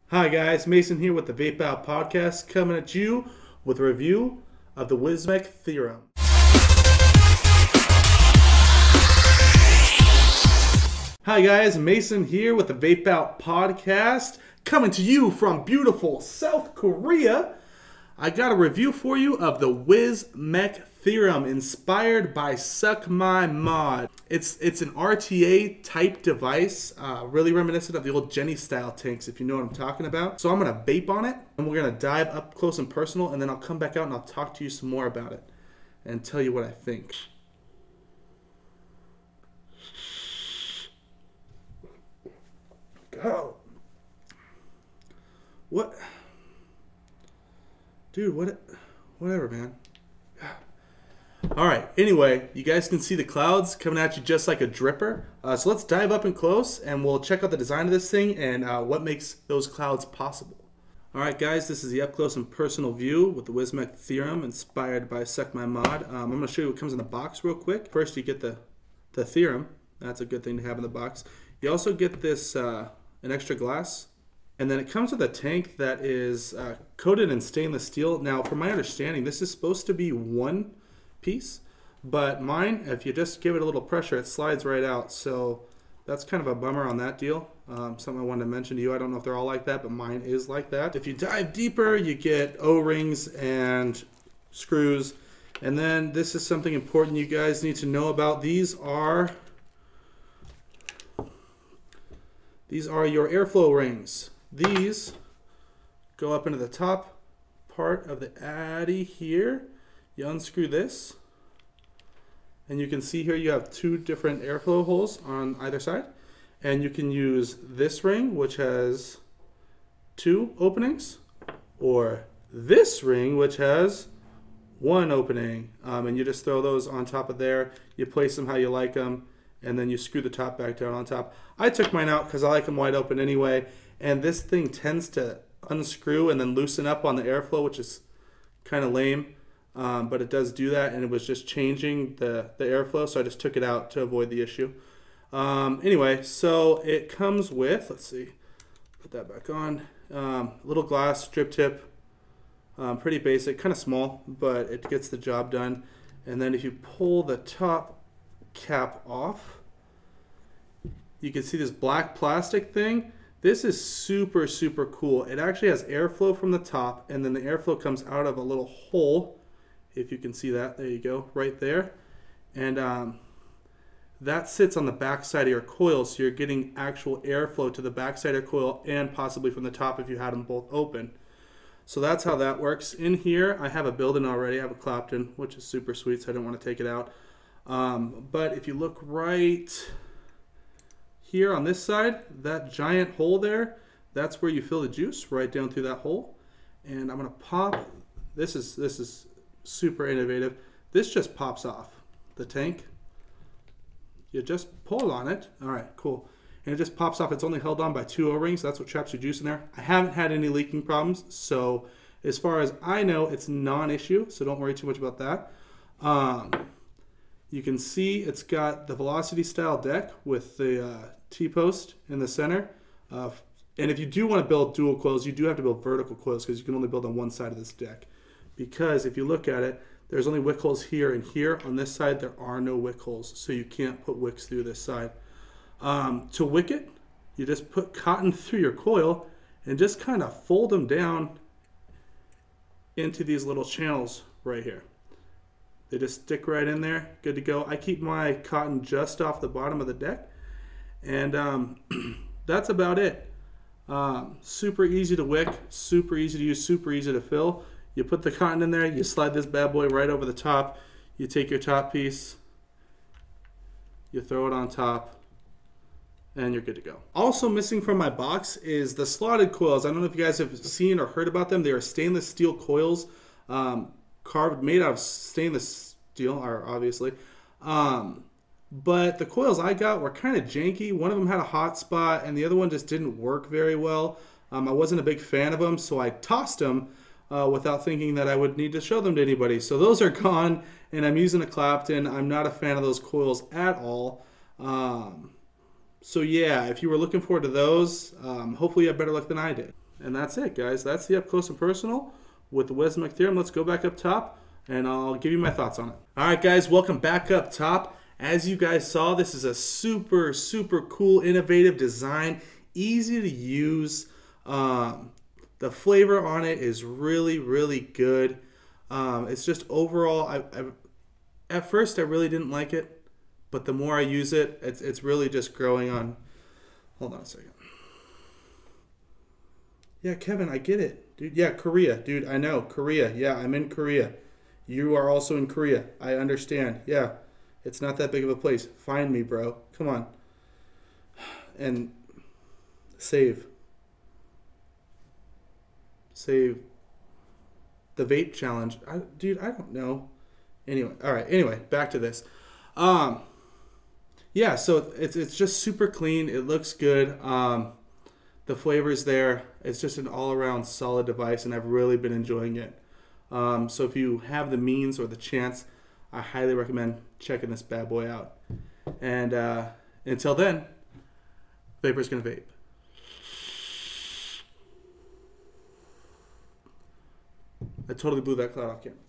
Hi guys, Mason here with the Vape-out podcast, coming at you with a review of the Wismec Theorem. Hi guys, Mason here with the Vape-out podcast, coming to you from beautiful South Korea. I got a review for you of the Wismec Theorem, inspired by Suck My Mod. It's an RTA type device, really reminiscent of the old Jenny style tanks, if you know what I'm talking about. So I'm gonna vape on it, and we're gonna dive up close and personal, and then I'll come back out and I'll talk to you some more about it and tell you what I think. Go. What? Dude, whatever, man. Alright, anyway, you guys can see the clouds coming at you just like a dripper. So let's dive up and close and we'll check out the design of this thing and what makes those clouds possible. Alright guys, this is the up close and personal view with the Wismec Theorem, inspired by Suck My Mod. I'm going to show you what comes in the box real quick. First you get the Theorem. That's a good thing to have in the box. You also get this an extra glass. And then it comes with a tank that is coated in stainless steel. Now, from my understanding, this is supposed to be one piece, but mine, if you just give it a little pressure, it slides right out. So that's kind of a bummer on that deal. Something I wanted to mention to you. I don't know if they're all like that, but mine is like that. If you dive deeper, you get O-rings and screws. And then this is something important you guys need to know about. These are your airflow rings. These go up into the top part of the Addy here. You unscrew this, and you can see here you have two different airflow holes on either side. And you can use this ring, which has two openings, or this ring, which has one opening. And you just throw those on top of there. You place them how you like them, and then you screw the top back down on top. I took mine out because I like them wide open anyway. And this thing tends to unscrew and then loosen up on the airflow, which is kind of lame. But it does do that, and it was just changing the airflow, so I just took it out to avoid the issue. Anyway, so it comes with, let's see, put that back on, little glass strip tip, pretty basic, kind of small, but it gets the job done. And then if you pull the top cap off, you can see this black plastic thing. This is super, super cool. It actually has airflow from the top, and then the airflow comes out of a little hole. If you can see that, there you go, right there. And that sits on the back side of your coil, so you're getting actual airflow to the back side of your coil and possibly from the top if you had them both open. So that's how that works. In here, I have a built-in already. I have a Clapton, which is super sweet, so I didn't want to take it out. But if you look right here on this side, that giant hole there, that's where you fill the juice, right down through that hole. And I'm gonna pop, this is super innovative. This just pops off the tank. You just pull on it. All right, cool. And it just pops off. It's only held on by two O-rings. That's what traps your juice in there. I haven't had any leaking problems, so as far as I know, it's non-issue, so don't worry too much about that. You can see it's got the velocity style deck with the T-post in the center. And if you do want to build dual coils, you do have to build vertical coils because you can only build on one side of this deck. Because if you look at it, there's only wick holes here and here. On this side, there are no wick holes, so you can't put wicks through this side. To wick it, you just put cotton through your coil and just kind of fold them down into these little channels right here. They just stick right in there, good to go. I keep my cotton just off the bottom of the deck, and that's about it. Super easy to wick, super easy to use, super easy to fill. You put the cotton in there, you slide this bad boy right over the top, you take your top piece, you throw it on top, and you're good to go. Also missing from my box is the slotted coils. I don't know if you guys have seen or heard about them. They are stainless steel coils, made out of stainless steel, obviously. But the coils I got were kind of janky. One of them had a hot spot, and the other one just didn't work very well. I wasn't a big fan of them, so I tossed them without thinking that I would need to show them to anybody. So those are gone, and I'm using a Clapton. I'm not a fan of those coils at all. So yeah, if you were looking forward to those, hopefully you have better luck than I did. And that's it, guys. That's the up close and personal with the Wismec theorem. Let's go back up top and I'll give you my thoughts on it. All right, guys, welcome back up top. As you guys saw, this is a super, super cool, innovative design, easy to use. The flavor on it is really, really good. It's just overall, at first I really didn't like it, but the more I use it, it's really just growing on. Hold on a second. Yeah, Kevin, I get it. Dude, yeah, Korea. Dude, I know. Korea. Yeah, I'm in Korea. You are also in Korea. I understand. Yeah, it's not that big of a place. Find me, bro. Come on. And save. Save the vape challenge. Dude, I don't know. Anyway, all right. Anyway, back to this. Yeah, so it's just super clean. It looks good. The flavor's there. It's just an all-around solid device, and I've really been enjoying it. So if you have the means or the chance, I highly recommend checking this bad boy out. And until then, Vapor's gonna vape. I totally blew that cloud off camera.